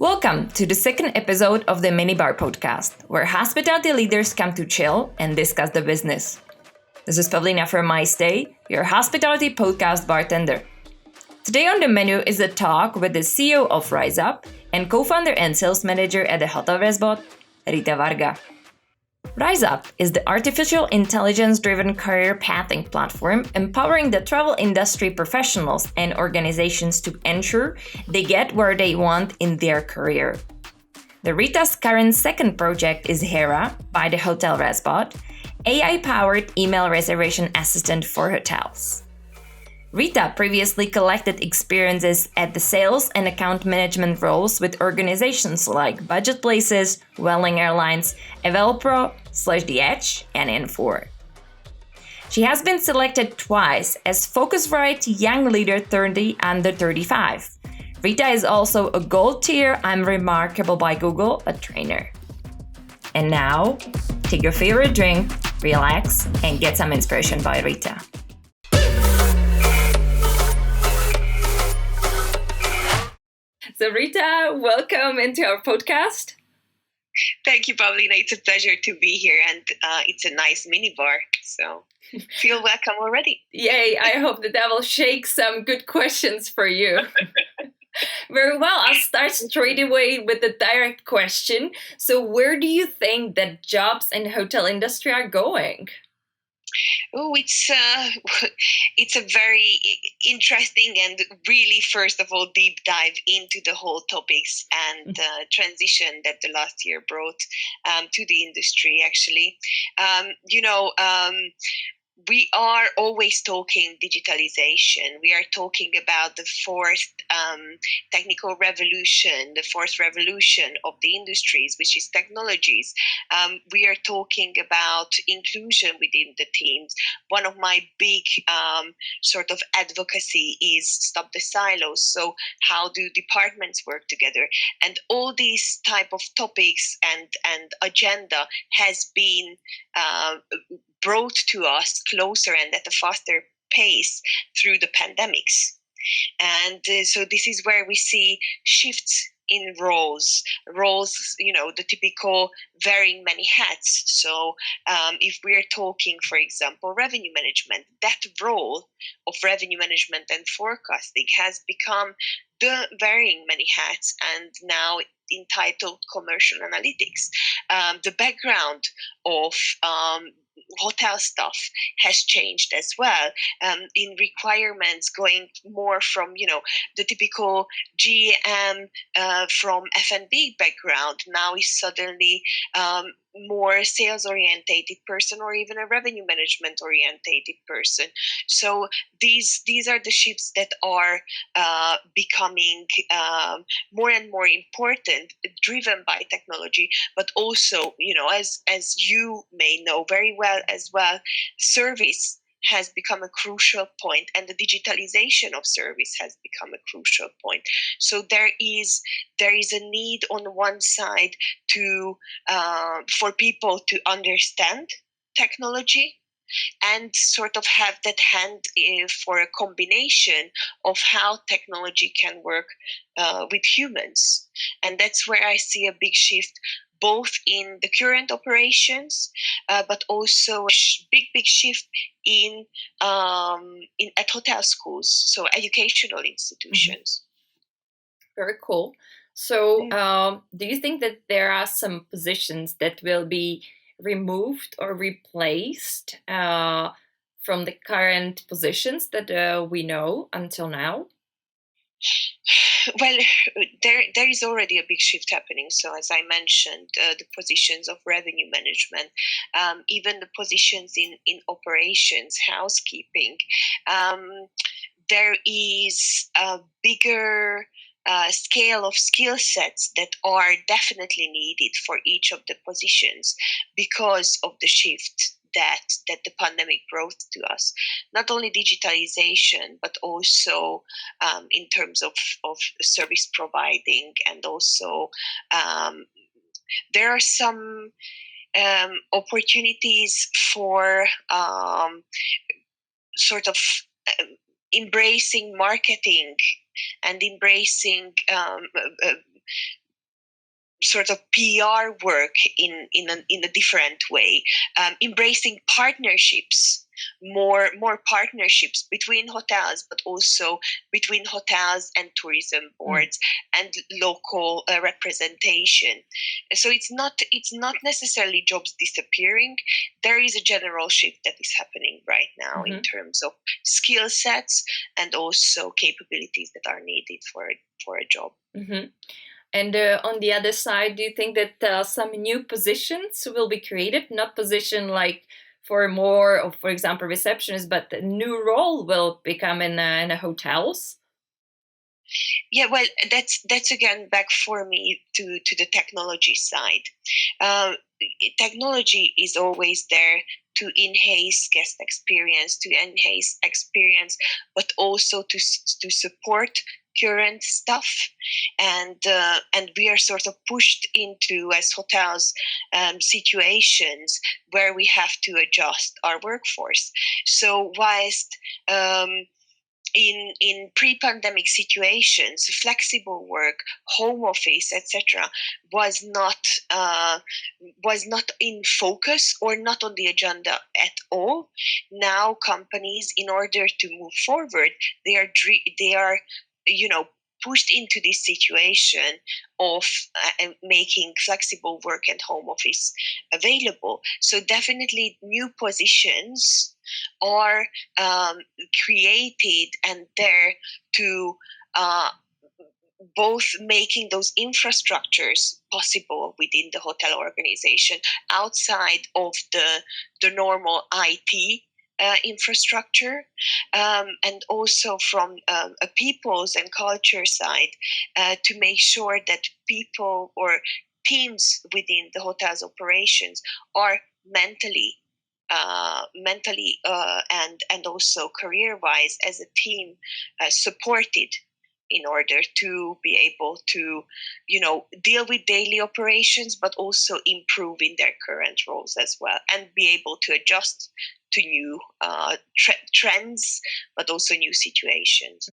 Welcome to the second episode of the Minibar podcast, where hospitality leaders come to chill and discuss the business. This is Pavlina from My Stay, your hospitality podcast bartender. Today on the menu is a talk with the CEO of Rise Up and co-founder and sales manager at the Hotel Resbot, Rita Varga. Rise Up is the artificial intelligence-driven career pathing platform empowering the travel industry professionals and organizations to ensure they get where they want in their career. The Rita's current second project is Hera by the Hotel Resbot, AI-powered email reservation assistant for hotels. Rita previously collected experiences at the sales and account management roles with organizations like Budget Places, Welling Airlines, Evelpro, The Edge, and Infor. She has been selected twice as Focus Variety Young Leader 30 under 35. Rita is also a gold tier I'm Remarkable by Google, a trainer. And now, take your favorite drink, relax, and get some inspiration by Rita. So Rita, welcome into our podcast. Thank you, Pavlina. It's a pleasure to be here, and it's a nice minibar, so feel welcome already. Yay, I hope that will shake some good questions for you. Very well, I'll start straight away with the direct question. So where do you think that jobs in the hotel industry are going? Oh, it's a very interesting and really, first of all, deep dive into the whole topics and transition that the last year brought to the industry, actually. We are always talking digitalization. We are talking about the fourth technical revolution, the fourth revolution of the industries, which is technologies. We are talking about inclusion within the teams. One of my big sort of advocacy is stop the silos. So how do departments work together? And all these type of topics and agenda has been brought to us closer and at a faster pace through the pandemics. And so this is where we see shifts in roles, the typical wearing many hats. So if we're talking, for example, revenue management, that role of revenue management and forecasting has become the wearing many hats and now entitled commercial analytics. The background of hotel staff has changed as well, in requirements going more from the typical GM from F&B background now is suddenly more sales orientated person or even a revenue management orientated person. So these are the shifts that are becoming more and more important, driven by technology, but also as you may know very well as well, service has become a crucial point, and the digitalization of service has become a crucial point. So there is a need on one side to for people to understand technology and sort of have that hand for a combination of how technology can work with humans. And that's where I see a big shift, both in the current operations, but also a big shift in at hotel schools, so educational institutions. Very cool. So do you think that there are some positions that will be removed or replaced from the current positions that we know until now? Well, there is already a big shift happening. So as I mentioned, the positions of revenue management, even the positions in operations, housekeeping, there is a bigger scale of skill sets that are definitely needed for each of the positions because of the shift that the pandemic brought to us. Not only digitalization, but also in terms of service providing, and also there are some opportunities for sort of embracing marketing and embracing sort of PR work in a different way, embracing partnerships, more partnerships between hotels, but also between hotels and tourism boards and local representation. So it's not necessarily jobs disappearing. There is a general shift that is happening right now in terms of skill sets and also capabilities that are needed for a job. And on the other side, do you think that some new positions will be created? Not position like for more of, for example, receptionists, but a new role will become in the hotels? Yeah, well, that's again back for me to the technology side. Technology is always there to enhance guest experience, to enhance experience, but also to support current stuff, and we are sort of pushed into, as hotels, situations where we have to adjust our workforce. So whilst in pre-pandemic situations, flexible work, home office, etc., was not in focus or not on the agenda at all. Now, companies, in order to move forward, they are pushed into this situation of making flexible work and home office available. So definitely new positions are created and there to both making those infrastructures possible within the hotel organization outside of the normal IT infrastructure, and also from a people's and culture side, to make sure that people or teams within the hotel's operations are mentally and also career-wise as a team supported in order to be able to deal with daily operations, but also improve in their current roles as well, and be able to adjust to new trends, but also new situations.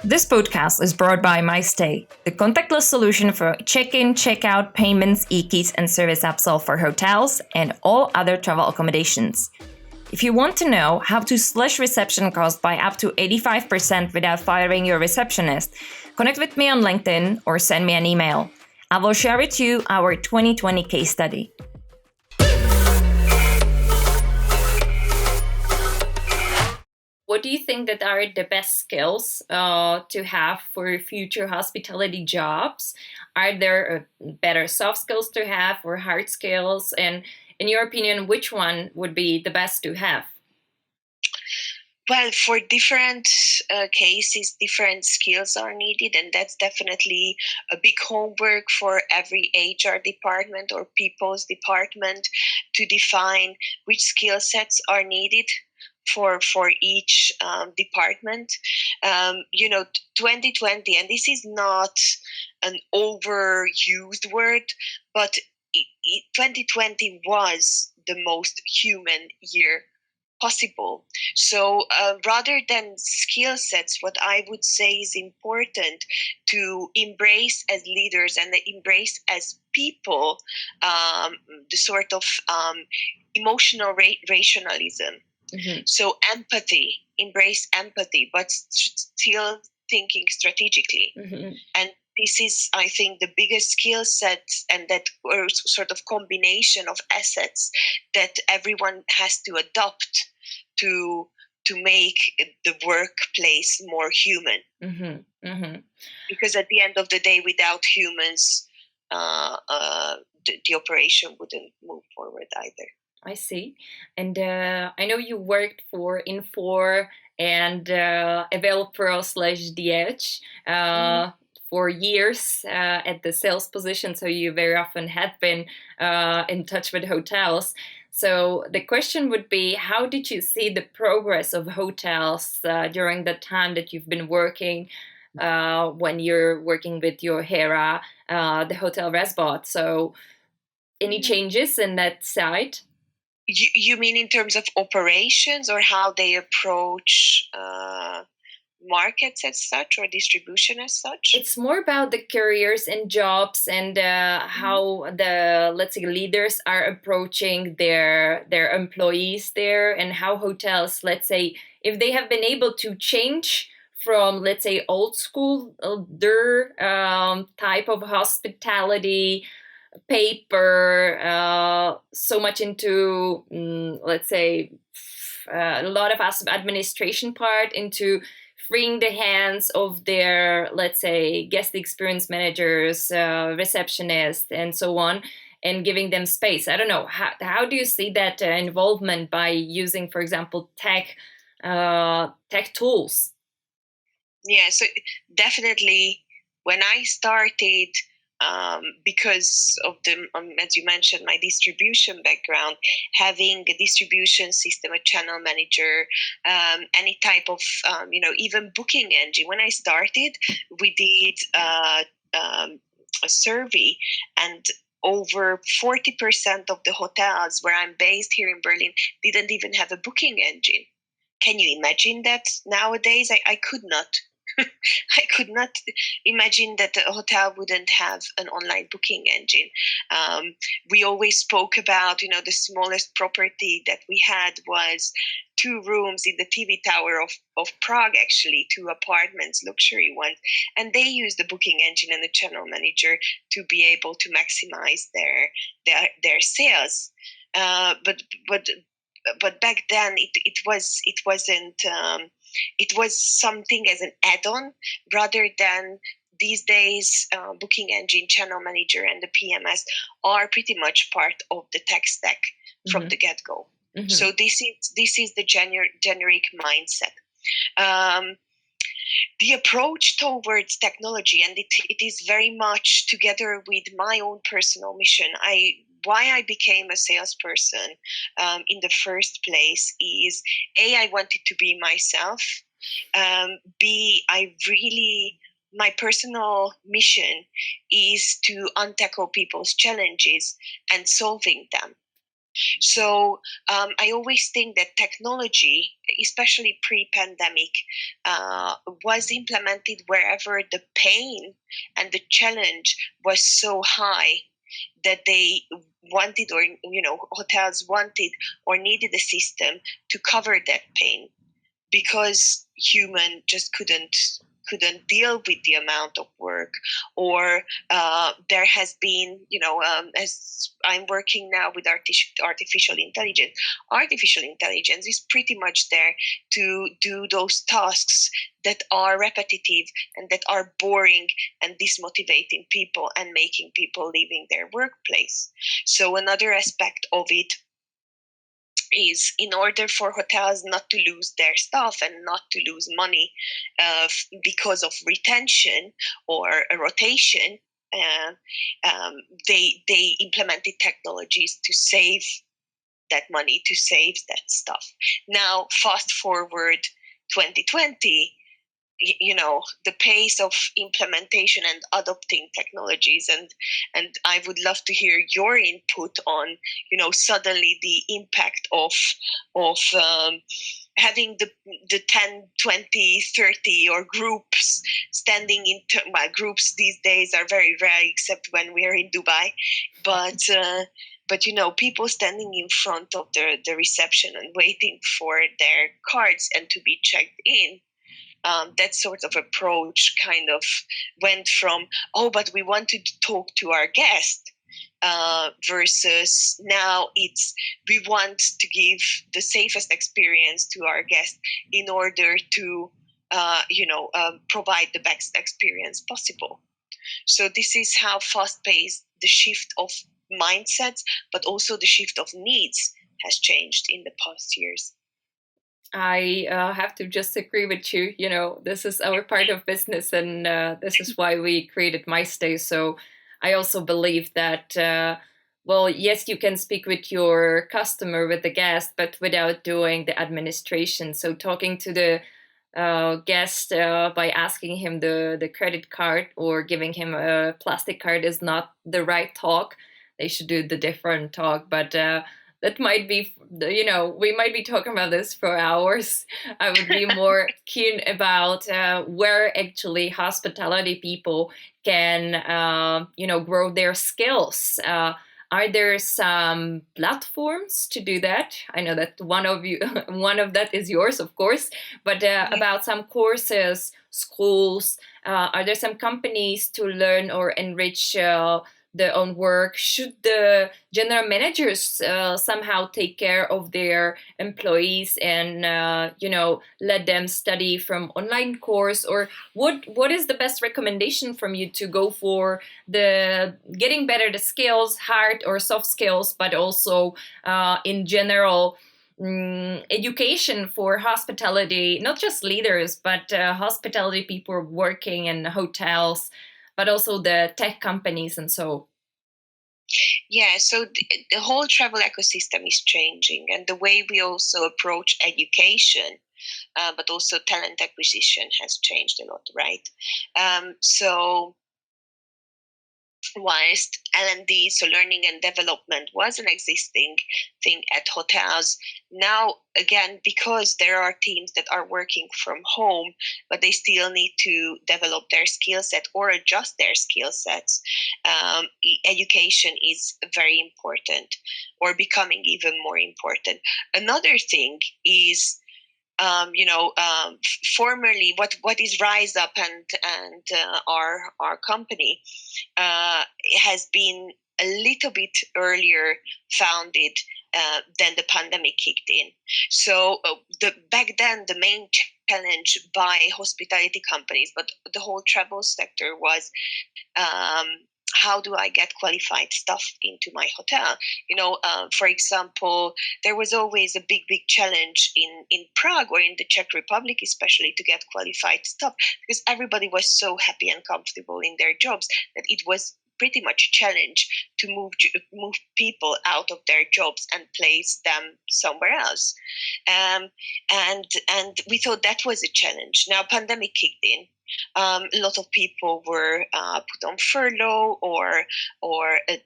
This podcast is brought by MyStay, the contactless solution for check-in, check-out, payments, e-keys, and service apps for hotels and all other travel accommodations. If you want to know how to slash reception costs by up to 85% without firing your receptionist, connect with me on LinkedIn or send me an email. I will share with you our 2020 case study. What do you think that are the best skills to have for future hospitality jobs? Are there better soft skills to have or hard skills? And in your opinion, which one would be the best to have? Well, for different cases, different skills are needed, and that's definitely a big homework for every HR department or people's department to define which skill sets are needed for each department. 2020, and this is not an overused word, but 2020 was the most human year possible. So rather than skill sets, what I would say is important to embrace as leaders and embrace as people, the sort of emotional rationalism. So empathy, embrace empathy, but still thinking strategically. And this is, I think, the biggest skill set, and that sort of combination of assets that everyone has to adopt to make the workplace more human. Because at the end of the day, without humans, the operation wouldn't move forward either. I see. And I know you worked for Infor and Evelpro/DH for years at the sales position, so you very often had been in touch with hotels. So the question would be, how did you see the progress of hotels during the time that you've been working when you're working with your Hera, the Hotel Resbot? So any changes in that side? You mean in terms of operations or how they approach markets as such or distribution as such? It's more about the careers and jobs and how the, let's say, leaders are approaching their employees there, and how hotels, let's say, if they have been able to change from, let's say, old school their type of hospitality paper so much into let's say a lot of administration part into freeing the hands of their, let's say, guest experience managers, receptionists, and so on, and giving them space. I don't know. How do you see that involvement by using, for example, tech tools? Yeah, so definitely when I started, because of the, as you mentioned, my distribution background, having a distribution system, a channel manager, any type of, even booking engine. When I started, we did a survey, and over 40% of the hotels where I'm based here in Berlin didn't even have a booking engine. Can you imagine that nowadays? I could not. I could not imagine that a hotel wouldn't have an online booking engine. We always spoke about, the smallest property that we had was 2 rooms in the TV tower of Prague, actually, 2 apartments, luxury ones. And they used the booking engine and the channel manager to be able to maximize their sales. But back then it was something as an add-on rather than these days. Booking engine, channel manager, and the PMS are pretty much part of the tech stack from the get-go. So this is the generic mindset. The approach towards technology, and it is very much together with my own personal mission. Why I became a salesperson in the first place is A, I wanted to be myself. B, my personal mission is to untackle people's challenges and solving them. So I always think that technology, especially pre-pandemic, was implemented wherever the pain and the challenge was so high that they wanted, or hotels wanted or needed a system to cover that pain, because human just couldn't deal with the amount of work. Or there has been, as I'm working now with artificial intelligence is pretty much there to do those tasks that are repetitive and that are boring and dismotivating people and making people leaving their workplace. So another aspect of it is, in order for hotels not to lose their staff and not to lose money because of retention or a rotation, they implemented technologies to save that money, to save that stuff. Now, fast forward 2020, the pace of implementation and adopting technologies, and I would love to hear your input on suddenly the impact of having the 10, 20, 30 or groups standing in groups these days are very rare, except when we are in Dubai, but people standing in front of the reception and waiting for their cards and to be checked in. That sort of approach kind of went from, oh, but we wanted to talk to our guest, versus now it's, we want to give the safest experience to our guest in order to provide the best experience possible. So this is how fast-paced the shift of mindsets, but also the shift of needs has changed in the past years. I have to just agree with you. This is our part of business, and this is why we created MyStay. So I also believe that, well, yes, you can speak with your customer, with the guest, but without doing the administration. So talking to the guest by asking him the credit card or giving him a plastic card is not the right talk. They should do the different talk. But that might be, we might be talking about this for hours. I would be more keen about where actually hospitality people can, grow their skills. Are there some platforms to do that? I know that one of you, one of that is yours, of course, but about some courses, schools, are there some companies to learn or enrich their own work? Should the general managers somehow take care of their employees and let them study from online course? Or what is the best recommendation from you to go for the getting better the skills, hard or soft skills, but also in general education for hospitality, not just leaders, but hospitality people working in hotels, but also the tech companies and so. Yeah, so the whole travel ecosystem is changing, and the way we also approach education, but also talent acquisition has changed a lot, right? So whilst L&D, so learning and development, was an existing thing at hotels, now again, because there are teams that are working from home, but they still need to develop their skill set or adjust their skill sets, education is very important, or becoming even more important. Another thing is formerly what is Rise Up and our company has been a little bit earlier founded than the pandemic kicked in. So back then, the main challenge by hospitality companies, but the whole travel sector was um, how do I get qualified staff into my hotel? For example, there was always a big challenge in Prague or in the Czech Republic, especially to get qualified staff, because everybody was so happy and comfortable in their jobs that it was pretty much a challenge to move people out of their jobs and place them somewhere else. And we thought that was a challenge. Now, pandemic kicked in. A lot of people were put on furlough, or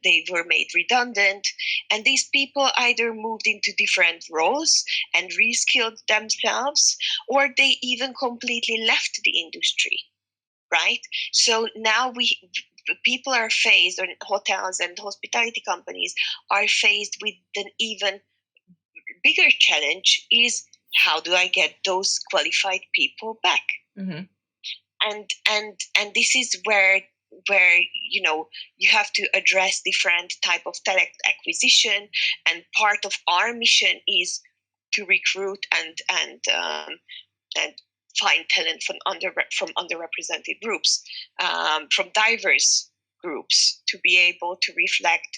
they were made redundant, and these people either moved into different roles and reskilled themselves, or they even completely left the industry. Right? So now people are faced, or hotels and hospitality companies are faced with an even bigger challenge: is how do I get those qualified people back? Mm-hmm. And this is where you have to address different type of talent acquisition, and part of our mission is to recruit and find talent from underrepresented groups, from diverse groups, to be able to reflect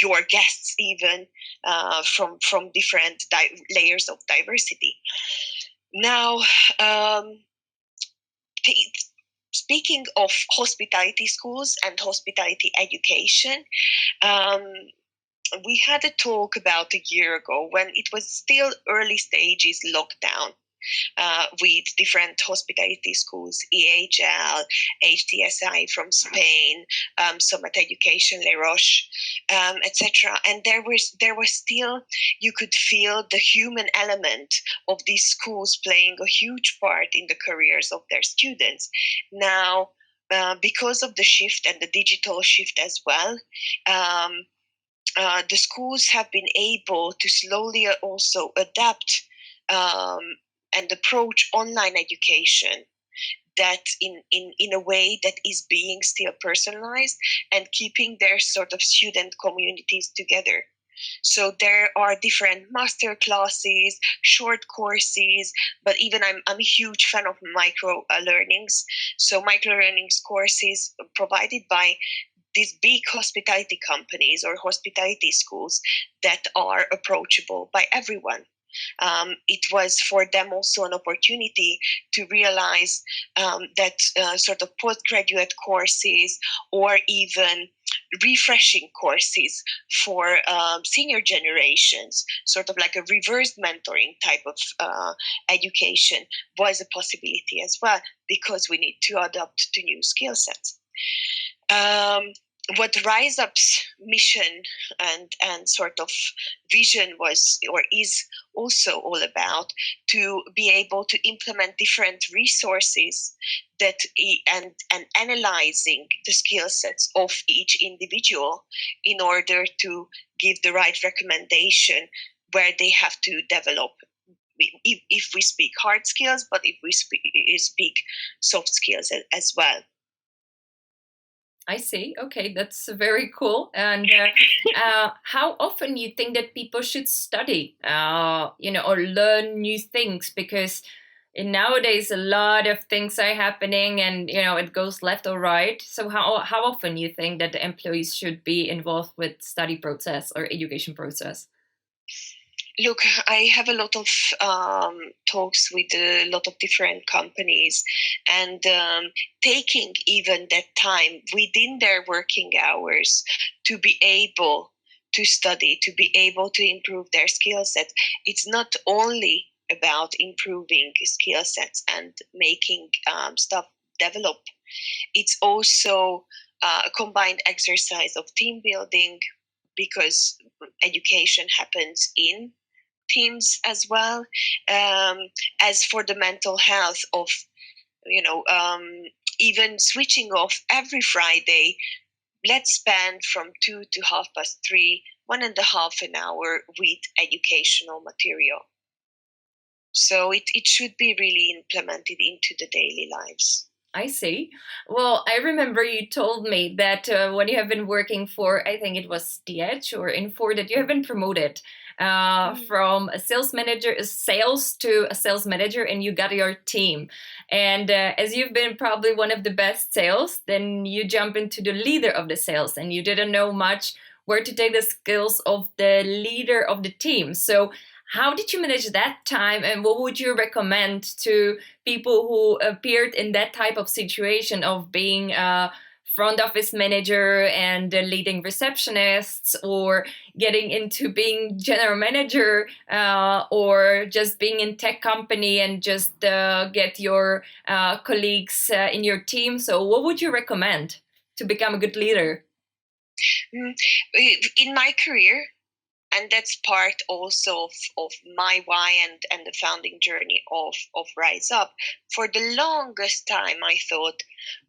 your guests even from different layers of diversity. Now, speaking of hospitality schools and hospitality education, um, we had a talk about a year ago when it was still early stages lockdown, with different hospitality schools, EHL, HTSI from Spain, Summit Education, Les Roches, etc. And there was still, you could feel the human element of these schools playing a huge part in the careers of their students. Now, because of the shift and the digital shift as well, the schools have been able to slowly also adapt um, and approach online education, that in a way that is being still personalized and keeping their sort of student communities together. So there are different master classes, short courses, but even I'm a huge fan of micro learnings. So micro learnings courses provided by these big hospitality companies or hospitality schools that are approachable by everyone. It was for them also an opportunity to realize that sort of postgraduate courses, or even refreshing courses for senior generations, sort of like a reverse mentoring type of education, was a possibility as well, because we need to adapt to new skill sets. what Rise Up's mission and sort of vision was or is also all about, to be able to implement different resources that and analyzing the skill sets of each individual in order to give the right recommendation where they have to develop, if we speak hard skills, but if we speak soft skills as well. I see. Okay, that's very cool. And how often you think that people should study, or learn new things? Because nowadays a lot of things are happening, and it goes left or right. So how often you think that the employees should be involved with study process or education process? Look, I have a lot of talks with a lot of different companies, and taking even that time within their working hours to be able to study, to be able to improve their skill set. It's not only about improving skill sets and making stuff develop. It's also a combined exercise of team building, because education happens in teams as well. As for the mental health of, even switching off every Friday, let's spend from 2 to 3:30, 1.5 an hour with educational material. So it should be really implemented into the daily lives. I see. Well, I remember you told me that when you have been working for, I think it was The Edge or Infor, that you have been promoted from a sales manager, sales to a sales manager, and you got your team. And as you've been probably one of the best sales, then you jump into the leader of the sales, and you didn't know much where to take the skills of the leader of the team. So how did you manage that time, and what would you recommend to people who appeared in that type of situation of being a front office manager and leading receptionists, or getting into being general manager, or just being in tech company and just get your colleagues in your team? So what would you recommend to become a good leader? In my career, and that's part also of my why and the founding journey of Rise Up. For the longest time, I thought,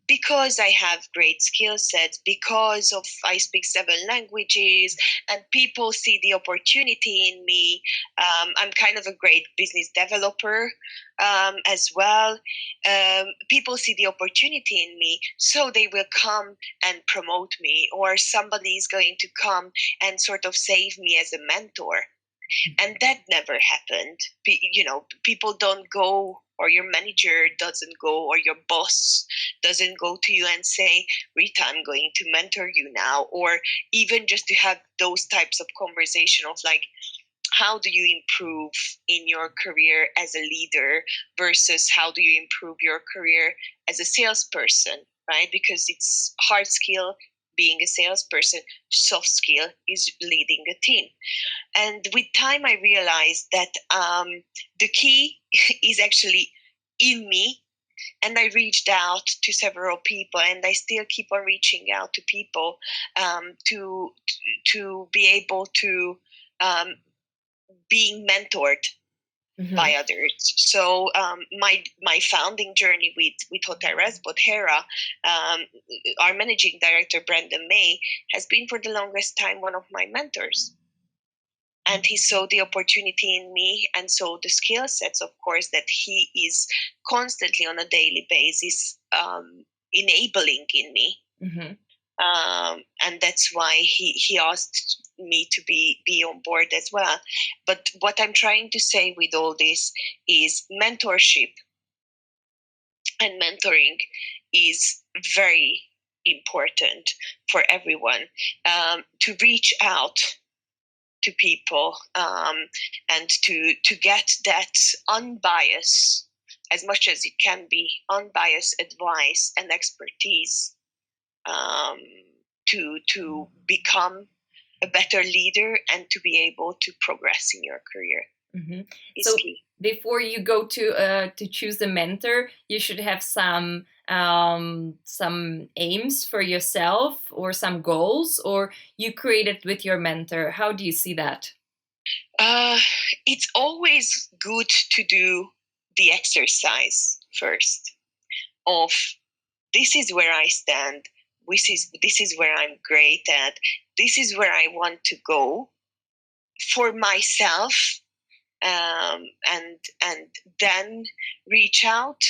because I have great skill sets, because of I speak 7 languages, and people see the opportunity in me. I'm kind of a great business developer as well. People see the opportunity in me, so they will come and promote me, or somebody is going to come and sort of save me as a mentor. And that never happened. People don't go, or your manager doesn't go, or your boss doesn't go to you and say, Rita, I'm going to mentor you now. Or even just to have those types of conversation of like, how do you improve in your career as a leader versus how do you improve your career as a salesperson, right? Because it's hard skill being a salesperson, soft skill is leading a team. And with time, I realized that the key is actually in me. And I reached out to several people, and I still keep on reaching out to people to be able to being mentored by others. So my founding journey with Hotel Resbot, Hera, our managing director Brandon May, has been for the longest time one of my mentors. And he saw the opportunity in me, and saw the skill sets, of course, that he is constantly on a daily basis enabling in me. And that's why he asked me to be on board as well. But what I'm trying to say with all this is mentorship and mentoring is very important for everyone, to reach out to people, and to get that unbiased, as much as it can be, unbiased advice and expertise, to become a better leader and to be able to progress in your career. So key. Before you go to choose a mentor, you should have some some aims for yourself or some goals, or you create it with your mentor? How do you see that? It's always good to do the exercise first of this is where I stand. This is where I'm great at. This is where I want to go for myself, and then reach out.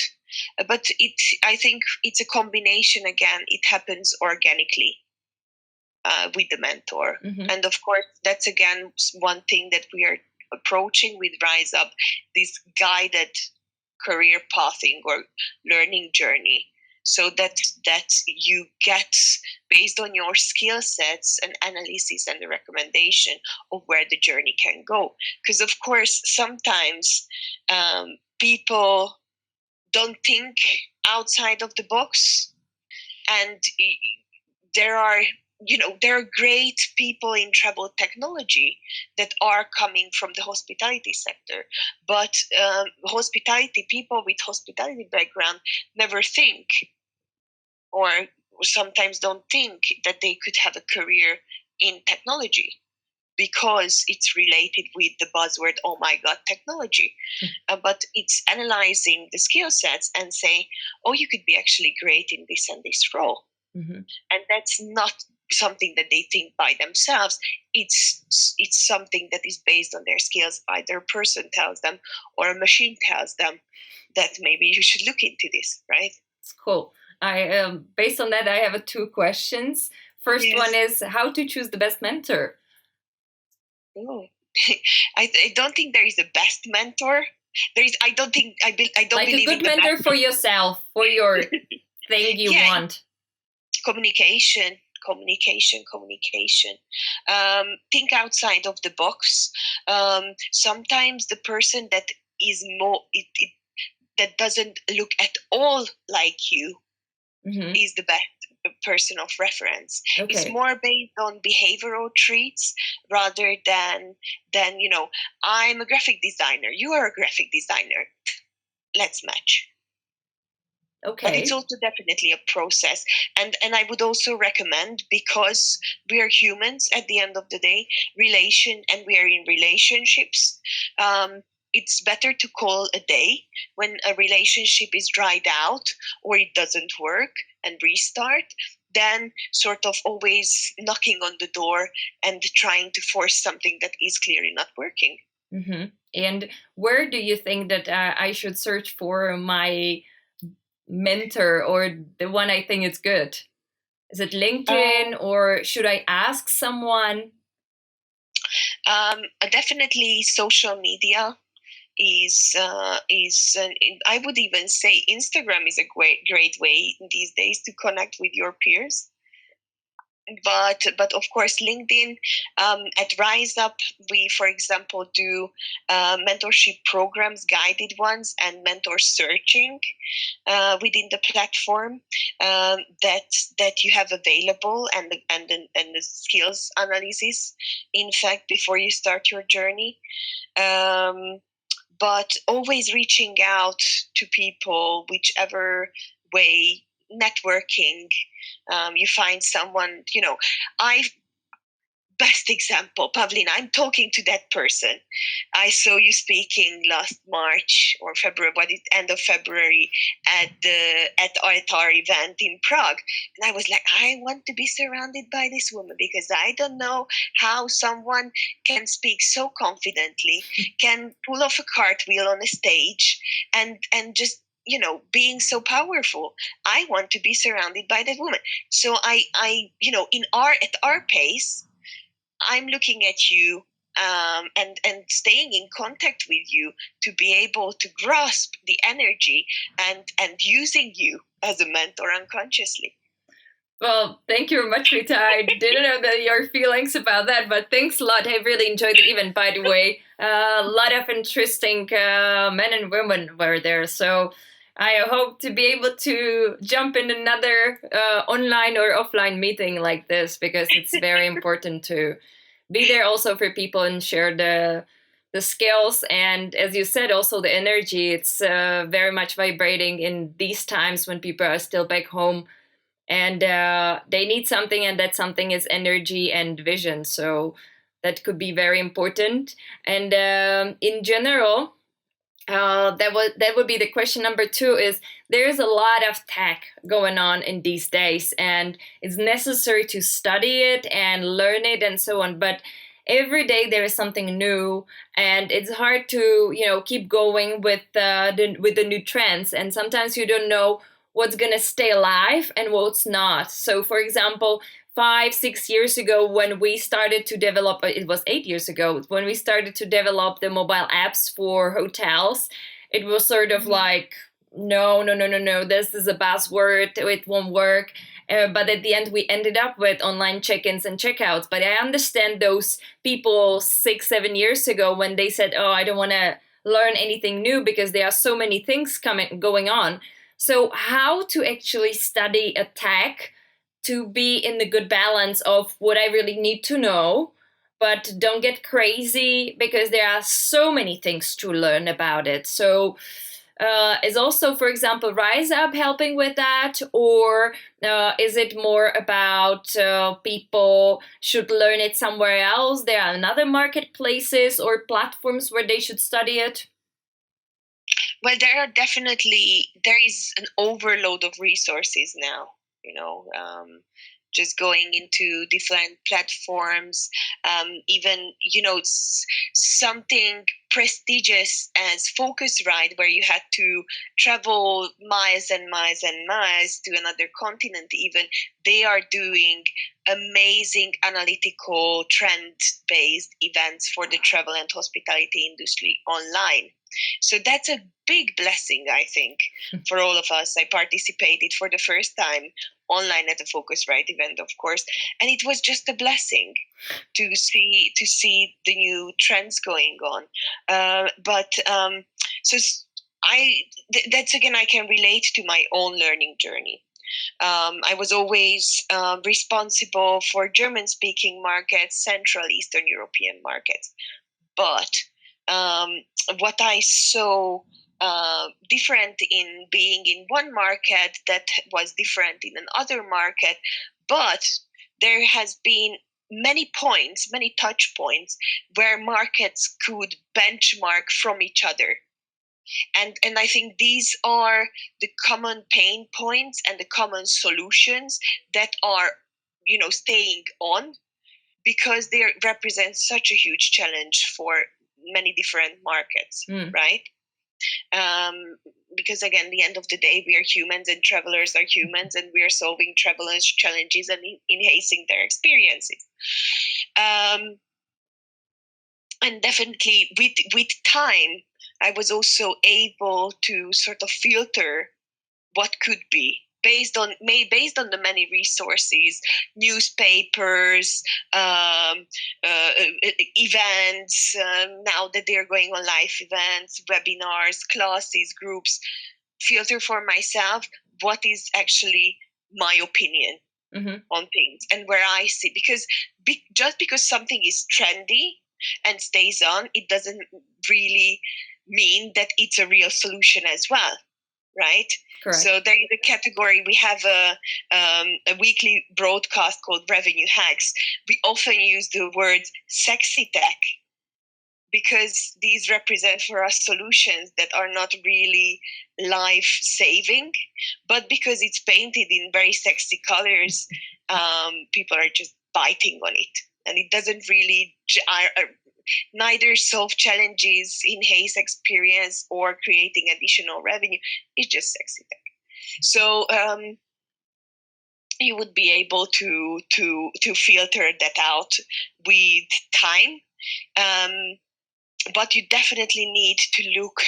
But I think it's a combination. Again, it happens organically with the mentor, and of course, that's again one thing that we are approaching with Rise Up, this guided career pathing or learning journey, so that you get, based on your skill sets, an analysis and a recommendation of where the journey can go. Because of course sometimes people don't think outside of the box, and there are great people in travel technology that are coming from the hospitality sector, but hospitality people with hospitality background never think, or sometimes don't think, that they could have a career in technology because it's related with the buzzword, oh my god, technology. But it's analyzing the skill sets and saying, oh, you could be actually great in this and this role. And that's not something that they think by themselves. It's something that is based on their skills. Either a person tells them or a machine tells them that maybe you should look into this, right? It's cool. I based on that, I have 2 questions. First one is how to choose the best mentor. Oh. I don't think there is a best mentor. I don't like believe a good mentor for yourself, for your thing you want. Communication. Think outside of the box. Sometimes the person that is more that doesn't look at all like you is the best person of reference. Okay. It's more based on behavioral traits rather than I'm a graphic designer, you are a graphic designer, let's match. Okay. But it's also definitely a process. And I would also recommend, because we are humans at the end of the day, and we are in relationships, it's better to call a day when a relationship is dried out or it doesn't work and restart, than sort of always knocking on the door and trying to force something that is clearly not working. And where do you think that I should search for my mentor, or the one I think is good? Is it LinkedIn, or should I ask someone? Definitely social media is I would even say Instagram is a great way these days to connect with your peers. But of course, LinkedIn. At Rise Up, we, for example, do mentorship programs, guided ones, and mentor searching within the platform that you have available, and the skills analysis, in fact, before you start your journey. But always reaching out to people, whichever way, networking. You find someone, best example, Pavlina, I'm talking to that person. I saw you speaking last March or February, end of February at our event in Prague. And I was like, I want to be surrounded by this woman, because I don't know how someone can speak so confidently, can pull off a cartwheel on a stage, and just being so powerful. I want to be surrounded by that woman. So I at our pace, I'm looking at you and staying in contact with you to be able to grasp the energy and using you as a mentor unconsciously. Well, thank you very much, Rita. I didn't know your feelings about that, but thanks a lot. I really enjoyed the event, by the way. A lot of interesting men and women were there. So I hope to be able to jump in another online or offline meeting like this, because it's very important to be there also for people and share the the skills, and as you said, also the energy. It's very much vibrating in these times when people are still back home and they need something, and that something is energy and vision. So that could be very important. And in general, that would be the question number two. Is there's a lot of tech going on in these days, and it's necessary to study it and learn it and so on. But every day there is something new, and it's hard to keep going with the new trends. And sometimes you don't know what's gonna stay alive and what's not. So, for example, 5, 6 years ago when we started to develop, it was 8 years ago when we started to develop the mobile apps for hotels, it was sort of like, no, no, no, no, no, this is a buzzword, it won't work. But at the end, we ended up with online check-ins and checkouts. But I understand those people 6, 7 years ago when they said, oh, I don't want to learn anything new because there are so many things going on. So how to actually study a tech to be in the good balance of what I really need to know, but don't get crazy because there are so many things to learn about it. So is also, for example, Rise Up helping with that? Or is it more about people should learn it somewhere else? There are another marketplaces or platforms where they should study it? Well, there is an overload of resources now, just going into different platforms, even, something prestigious as Focusrite, where you had to travel miles and miles and miles to another continent, even they are doing amazing analytical trend-based events for the travel and hospitality industry online. So that's a big blessing, I think, for all of us. I participated for the first time online at a Focusrite event, of course, and it was just a blessing to see the new trends going on. That's again, I can relate to my own learning journey. I was always responsible for German-speaking markets, Central Eastern European markets, but what I saw different in being in one market that was different in another market, but there has been many points, many touch points where markets could benchmark from each other. And I think these are the common pain points and the common solutions that are, staying on, because they represent such a huge challenge for many different markets, right? Because again, the end of the day, we are humans and travelers are humans, and we are solving travelers' challenges and enhancing their experiences. And definitely with time, I was also able to sort of filter what could be based on the many resources, newspapers, events. Now that they're going on live events, webinars, classes, groups, filter for myself what is actually my opinion on things and where I see. Because just because something is trendy and stays on, it doesn't really mean that it's a real solution as well. Right? Correct. So there is a category. We have a weekly broadcast called Revenue Hacks. We often use the word sexy tech because these represent for us solutions that are not really life-saving, but because it's painted in very sexy colors, people are just biting on it. And it doesn't really neither solve challenges, enhance experience, or creating additional revenue. It's just sexy tech. So you would be able to filter that out with time. But you definitely need to look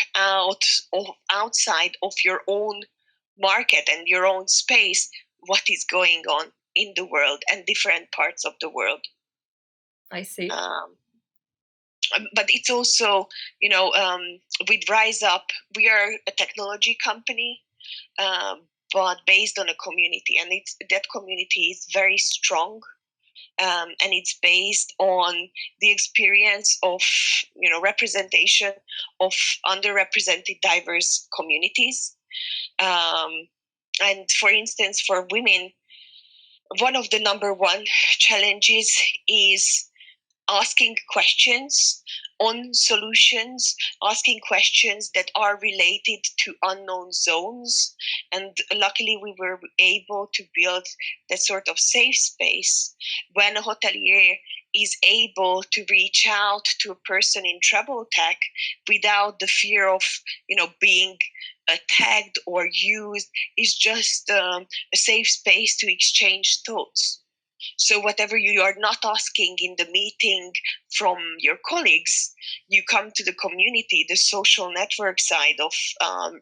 outside of your own market and your own space, what is going on in the world and different parts of the world. I see. But it's also, with Rise Up, we are a technology company, but based on a community, and that community is very strong. and it's based on the experience of representation of underrepresented diverse communities. And for instance, for women, one of the number one challenges is asking questions on solutions, asking questions that are related to unknown zones. And luckily, we were able to build that sort of safe space when a hotelier is able to reach out to a person in travel tech without the fear of, being tagged or used. Is just a safe space to exchange thoughts. So whatever you are not asking in the meeting from your colleagues, you come to the community, the social network side of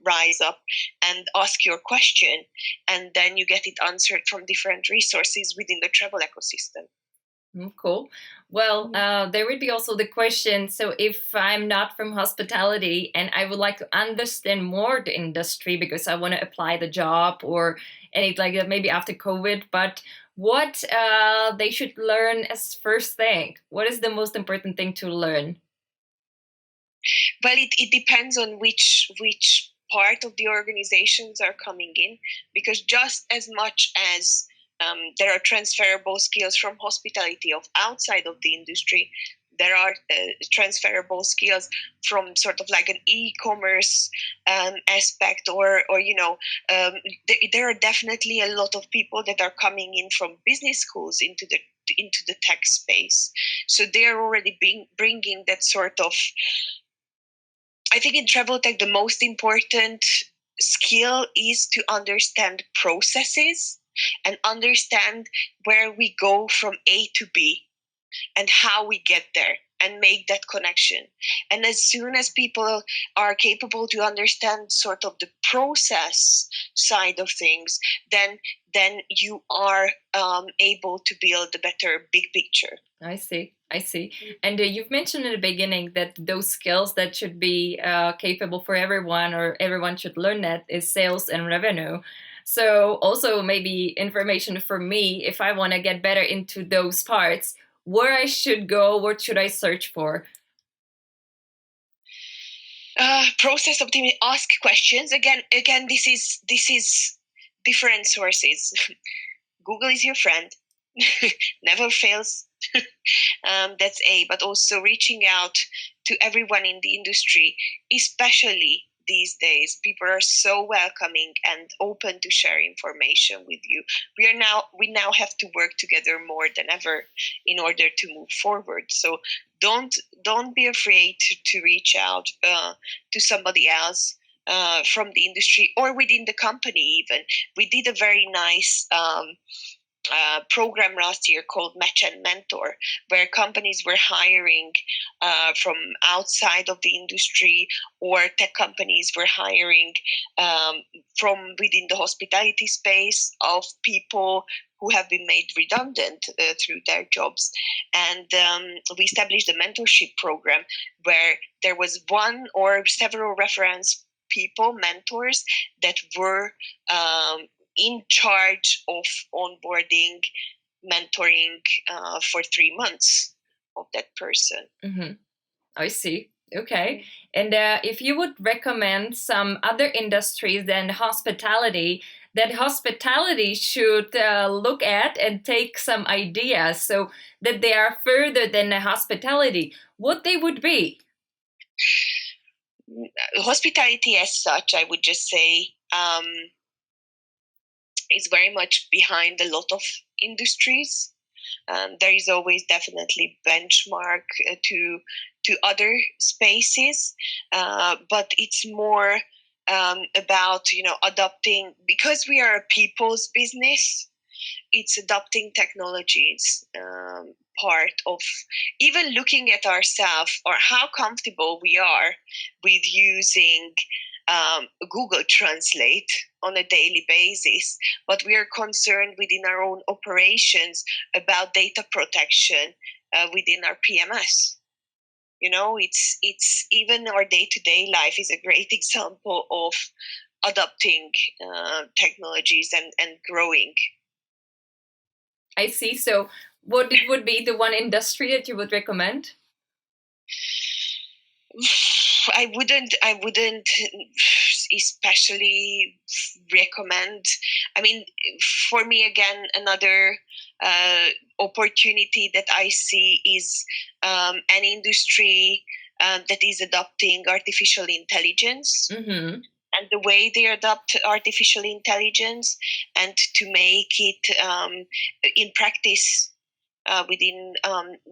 Rise Up, and ask your question, and then you get it answered from different resources within the travel ecosystem. Cool. Well, there would be also the question, so if I'm not from hospitality and I would like to understand more the industry because I want to apply the job or anything like that, maybe after COVID, but what they should learn as first thing? What is the most important thing to learn? Well, it depends on which part of the organizations are coming in, because just as much as there are transferable skills from hospitality of outside of the industry, there are transferable skills from sort of like an e-commerce aspect, or there are definitely a lot of people that are coming in from business schools into the tech space. So they are already bringing that sort of, I think in travel tech, the most important skill is to understand processes and understand where we go from A to B and how we get there and make that connection. And as soon as people are capable to understand sort of the process side of things, then you are able to build a better big picture. I see. And you've mentioned in the beginning that those skills that should be capable for everyone, or everyone should learn, that is sales and revenue. So also maybe information for me if I want to get better into those parts, where I should go, what should I search for? Process optimization. Ask questions. Again, this is different sources. Google is your friend. Never fails. That's A. But also reaching out to everyone in the industry, especially these days. People are so welcoming and open to share information with you. We now have to work together more than ever in order to move forward. So don't be afraid to reach out to somebody else from the industry or within the company. Even we did a very nice program last year called Match and Mentor, where companies were hiring from outside of the industry, or tech companies were hiring from within the hospitality space of people who have been made redundant through their jobs. And we established a mentorship program where there was one or several reference people, mentors, that were in charge of onboarding, mentoring for 3 months of that person. Mm-hmm. I see. Okay. And if you would recommend some other industries than hospitality that hospitality should look at and take some ideas so that they are further than the hospitality, what they would be? Hospitality as such, I would just say, is very much behind a lot of industries. There is always definitely benchmark to other spaces, but it's more about adopting, because we are a people's business. It's adopting technologies, part of even looking at ourselves or how comfortable we are with using Google Translate on a daily basis, but we are concerned within our own operations about data protection within our PMS. It's even our day-to-day life is a great example of adopting technologies and growing. I see. So What it would be the one industry that you would recommend? I wouldn't especially recommend. I mean, for me, again, another opportunity that I see is an industry that is adopting artificial intelligence. Mm-hmm. And the way they adopt artificial intelligence and to make it in practice within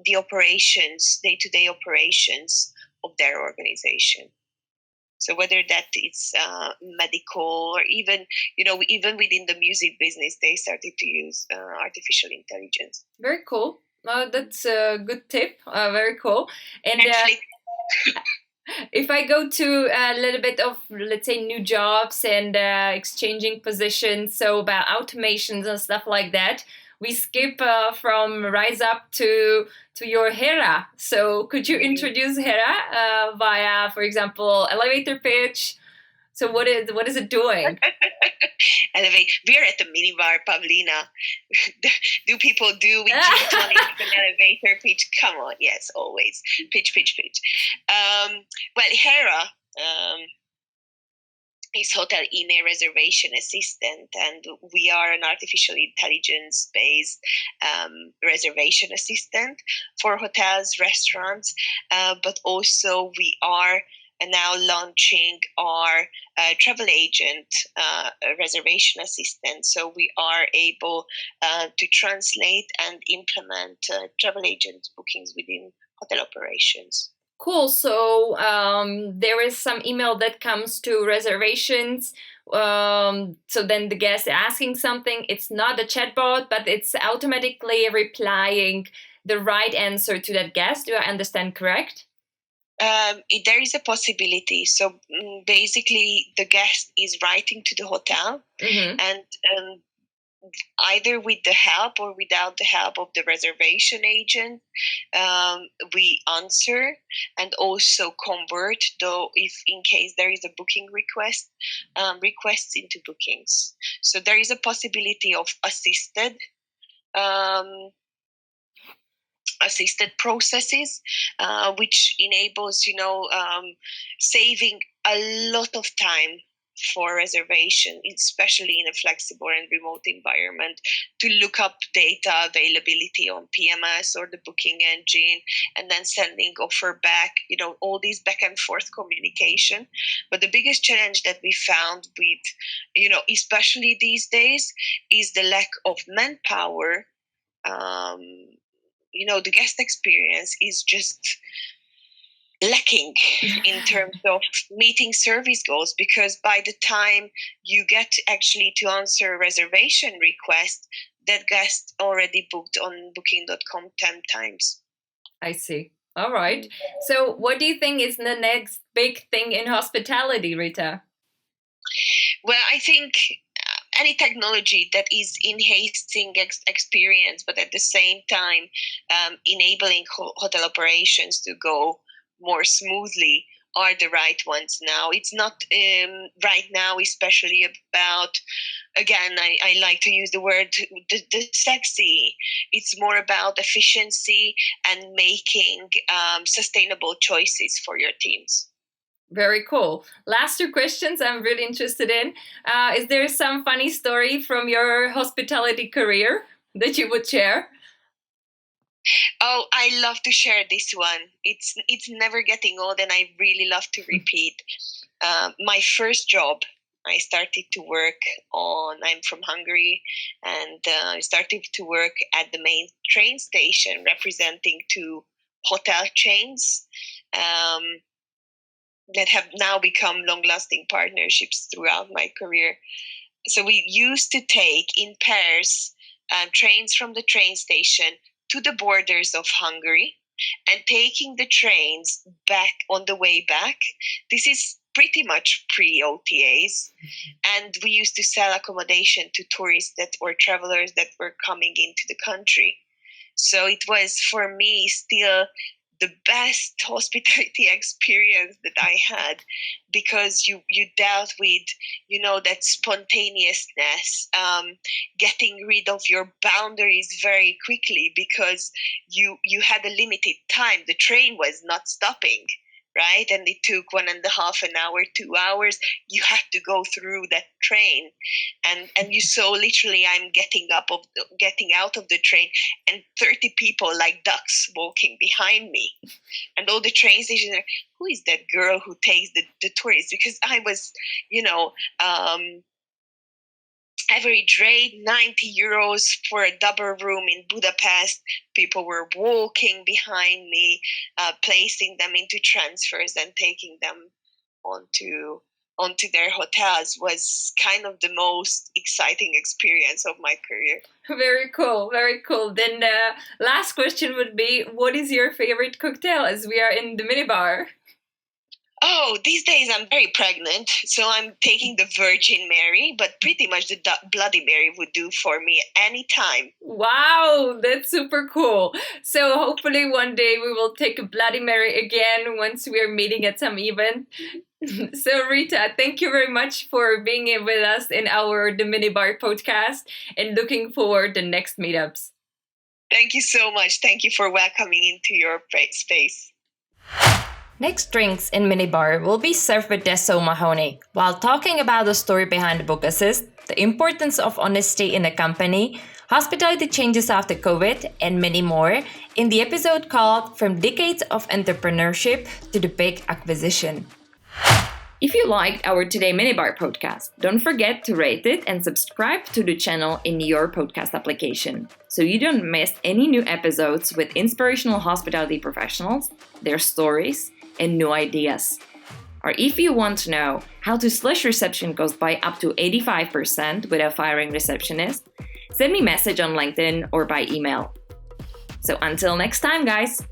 the operations, day-to-day operations of their organization. So whether that is medical or even, even within the music business, they started to use artificial intelligence. Very cool. That's a good tip. Very cool. And Actually, if I go to a little bit of, let's say, new jobs and exchanging positions, so about automations and stuff like that, we skip from Rise Up to your Hera. So could you introduce Hera via, for example, elevator pitch? So what is it doing? elevate. We're at the minibar, Pavlina. Do people do with gin tonic an elevator pitch? Come on, yes, always pitch, pitch, pitch. Well, Hera is hotel email reservation assistant, and we are an artificial intelligence based reservation assistant for hotels, restaurants, but also we are now launching our travel agent reservation assistant. So we are able to translate and implement travel agent bookings within hotel operations. Cool. So there is some email that comes to reservations. So then the guest asking something, it's not a chatbot, but it's automatically replying the right answer to that guest. Do I understand correct? There is a possibility. So basically, the guest is writing to the hotel, Mm-hmm. and either with the help or without the help of the reservation agent, we answer and also convert, though, if in case there is a booking request, requests into bookings. So there is a possibility of um, assisted processes, which enables, saving a lot of time for reservation, especially in a flexible and remote environment, to look up data availability on PMS or the booking engine, and then sending offer back, all these back and forth communication. But the biggest challenge that we found with, especially these days, is the lack of manpower. The guest experience is just lacking in terms of meeting service goals, because by the time you get actually to answer a reservation request, that guest already booked on booking.com 10 times. I see. All right. So what do you think is the next big thing in hospitality, Rita? Well, I think any technology that is enhancing experience, but at the same time enabling hotel operations to go more smoothly, are the right ones now. It's not right now, especially about, again, I like to use the word the sexy. It's more about efficiency and making sustainable choices for your teams. Very cool. Last two questions I'm really interested in. Is there some funny story from your hospitality career that you would share? Oh, I love to share this one. It's never getting old, and I really love to repeat. My first job, I started to work on. I'm from Hungary, and I started to work at the main train station, representing two hotel chains that have now become long-lasting partnerships throughout my career. So we used to take in pairs trains from the train station to the borders of Hungary, and taking the trains back on the way back. This is pretty much pre-OTAs, and we used to sell accommodation to tourists or travelers that were coming into the country. So it was, for me, still the best hospitality experience that I had, because you dealt with, that spontaneousness, getting rid of your boundaries very quickly, because you had a limited time. The train was not stopping, right? And it took 1.5 an hour, 2 hours. You had to go through that train, and you saw literally I'm getting out of the train, and 30 people like ducks walking behind me, and all the train stations are, who is that girl who takes the tourists? Because I was, average rate 90 euros for a double room in Budapest. People were walking behind me, placing them into transfers and taking them onto their hotels. Was kind of the most exciting experience of my career. Very cool, very cool. Then the last question would be, what is your favorite cocktail, as we are in the minibar? Oh, these days I'm very pregnant, so I'm taking the Virgin Mary, but pretty much the Bloody Mary would do for me anytime. Wow, that's super cool. So hopefully one day we will take a Bloody Mary again once we are meeting at some event. So Rita, thank you very much for being here with us in the Minibar podcast, and looking forward to the next meetups. Thank you so much. Thank you for welcoming into your space. Next drinks in Minibar will be served with Deso Mahoney, while talking about the story behind the book assist, the importance of honesty in a company, hospitality changes after COVID, and many more in the episode called From Decades of Entrepreneurship to the Big Acquisition. If you liked our Today Minibar podcast, don't forget to rate it and subscribe to the channel in your podcast application, so you don't miss any new episodes with inspirational hospitality professionals, their stories, and new ideas. Or if you want to know how to slash reception cost by up to 85% without firing receptionists, send me a message on LinkedIn or by email. So until next time, guys!